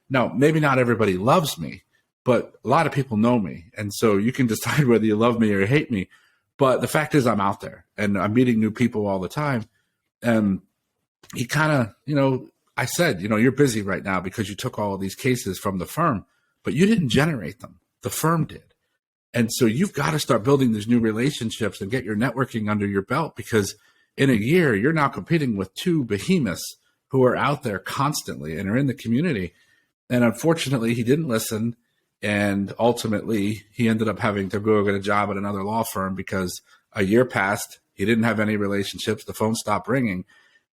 now maybe not everybody loves me, but a lot of people know me. And so you can decide whether you love me or hate me. But the fact is, I'm out there and I'm meeting new people all the time. And he kind of, I said, you're busy right now because you took all of these cases from the firm, but you didn't generate them. The firm did. And so you've got to start building these new relationships and get your networking under your belt, because in a year, you're now competing with two behemoths who are out there constantly and are in the community. And unfortunately, he didn't listen. And ultimately, he ended up having to go get a job at another law firm because a year passed. He didn't have any relationships. The phone stopped ringing.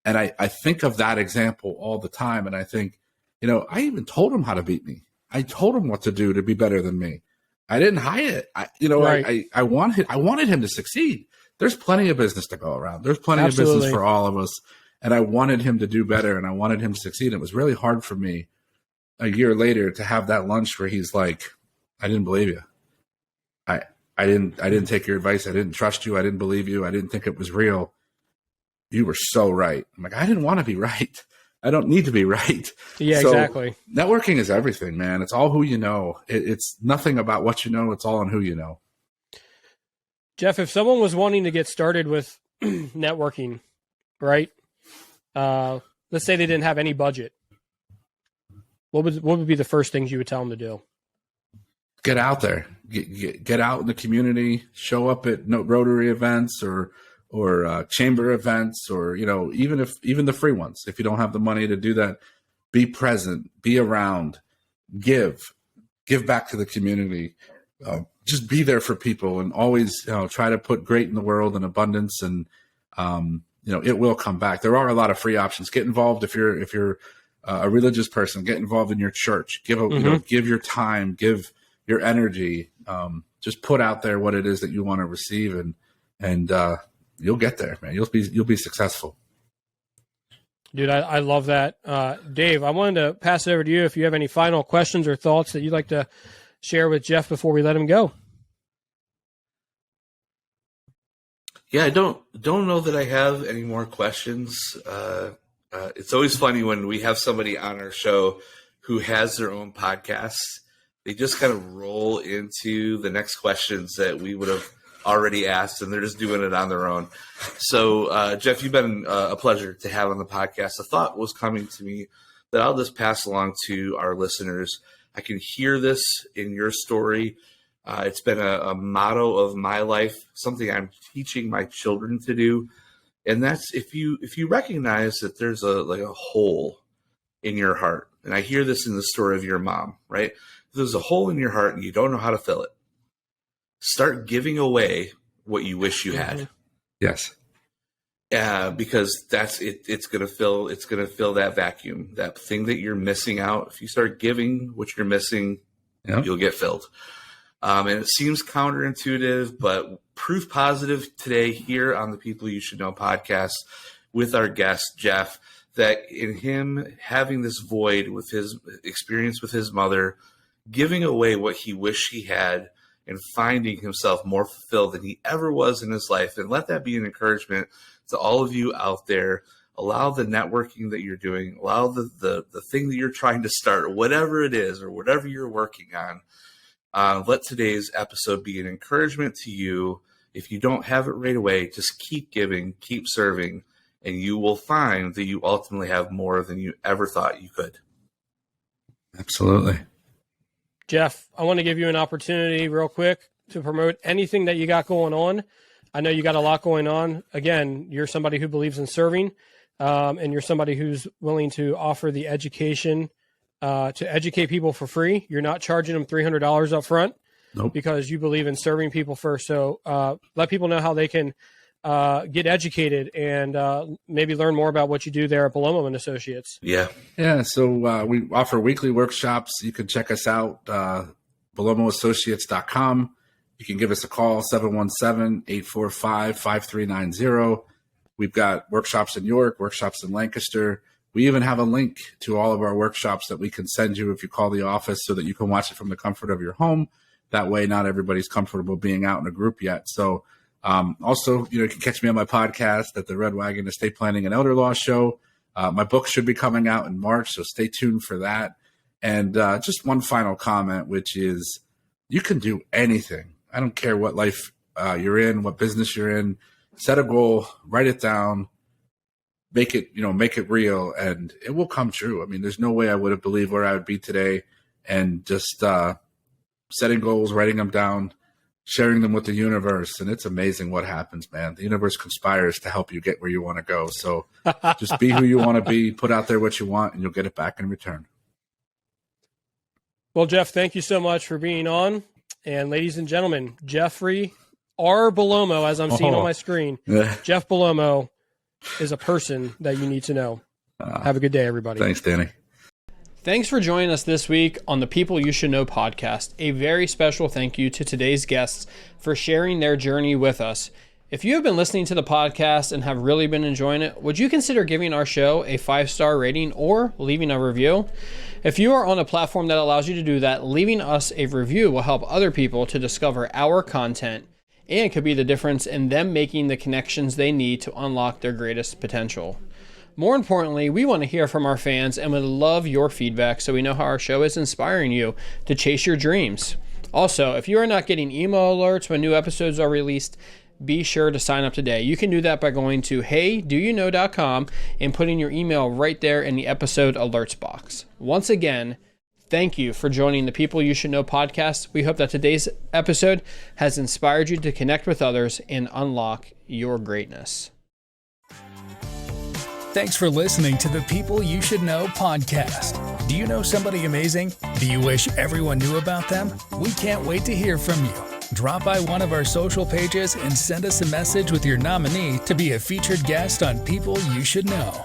And I think of that example all the time. And I think, I even told him how to beat me. I told him what to do to be better than me. I didn't hide it. I wanted him to succeed. There's plenty of business to go around. There's plenty of business for all of us. And I wanted him to do better, and I wanted him to succeed. It was really hard for me a year later to have that lunch where he's like, I didn't believe you. I didn't take your advice. I didn't trust you. I didn't believe you. I didn't think it was real. You were so right. I'm like, I didn't want to be right. I don't need to be right. Yeah, so exactly. Networking is everything, man. It's all who you know. It's nothing about what you know. It's all on who you know. Jeff, if someone was wanting to get started with networking, right? Let's say they didn't have any budget. What would be the first things you would tell them to do? Get out there. Get out in the community. Show up at Rotary events or chamber events, or even the free ones. If you don't have the money to do that, be present, be around, give back to the community. Just be there for people, and always try to put great in the world and abundance, and it will come back. There are a lot of free options. Get involved if you're a religious person. Get involved in your church. Give your time. Give your energy. Just put out there what it is that you want to receive, and you'll get there, man. You'll be successful. Dude, I love that. Dave, I wanted to pass it over to you if you have any final questions or thoughts that you'd like to share with Jeff before we let him go. Yeah, I don't know that I have any more questions. It's always funny when we have somebody on our show who has their own podcast. They just kind of roll into the next questions that we would have already asked, and they're just doing it on their own. So, Jeff, you've been a pleasure to have on the podcast. A thought was coming to me that I'll just pass along to our listeners. I can hear this in your story. It's been a motto of my life, something I'm teaching my children to do. And that's if you recognize that there's a hole in your heart, and I hear this in the story of your mom, right? If there's a hole in your heart and you don't know how to fill it, start giving away what you wish you had. Yes. Because that's it. It's going to fill that vacuum, that thing that you're missing out. If you start giving what you're missing, you'll get filled. And it seems counterintuitive, but proof positive today here on the People You Should Know podcast with our guest, Jeff, that in him having this void with his experience with his mother, giving away what he wished he had and finding himself more fulfilled than he ever was in his life. And let that be an encouragement to all of you out there. Allow the networking that you're doing, allow the thing that you're trying to start, whatever it is or whatever you're working on. Let today's episode be an encouragement to you. If you don't have it right away, just keep giving, keep serving, and you will find that you ultimately have more than you ever thought you could. Absolutely. Jeff, I want to give you an opportunity real quick to promote anything that you got going on. I know you got a lot going on. Again, you're somebody who believes in serving, and you're somebody who's willing to offer the education to educate people for free. You're not charging them $300 up front. Nope. Because you believe in serving people first. So let people know how they can get educated and maybe learn more about what you do there at Bellomo and Associates. Yeah. So we offer weekly workshops. You can check us out, BellomoAssociates.com. You can give us a call, 717-845-5390. We've got workshops in York, workshops in Lancaster. We even have a link to all of our workshops that we can send you if you call the office so that you can watch it from the comfort of your home. That way, not everybody's comfortable being out in a group yet. So also, you can catch me on my podcast at the Red Wagon Estate Planning and Elder Law Show. My book should be coming out in March, so stay tuned for that. And just one final comment, which is you can do anything. I don't care what life you're in, what business you're in. Set a goal, write it down, make it real, and it will come true. I mean, there's no way I would have believed where I would be today, and just setting goals, writing them down, sharing them with the universe. And it's amazing what happens, man. The universe conspires to help you get where you want to go. So just be who you want to be, put out there what you want, and you'll get it back in return. Well, Jeff, thank you so much for being on. And ladies and gentlemen, Jeffrey R. Bellomo, as I'm seeing on my screen, Jeff Bellomo is a person that you need to know. Have a good day, everybody. Thanks, Danny. Thanks for joining us this week on the People You Should Know podcast. A very special thank you to today's guests for sharing their journey with us. If you have been listening to the podcast and have really been enjoying it, would you consider giving our show a 5-star rating or leaving a review? If you are on a platform that allows you to do that, leaving us a review will help other people to discover our content and could be the difference in them making the connections they need to unlock their greatest potential. More importantly, we want to hear from our fans and would love your feedback so we know how our show is inspiring you to chase your dreams. Also, if you are not getting email alerts when new episodes are released, be sure to sign up today. You can do that by going to heydouyouknow.com and putting your email right there in the episode alerts box. Once again, thank you for joining the People You Should Know podcast. We hope that today's episode has inspired you to connect with others and unlock your greatness. Thanks for listening to the People You Should Know podcast. Do you know somebody amazing? Do you wish everyone knew about them? We can't wait to hear from you. Drop by one of our social pages and send us a message with your nominee to be a featured guest on People You Should Know.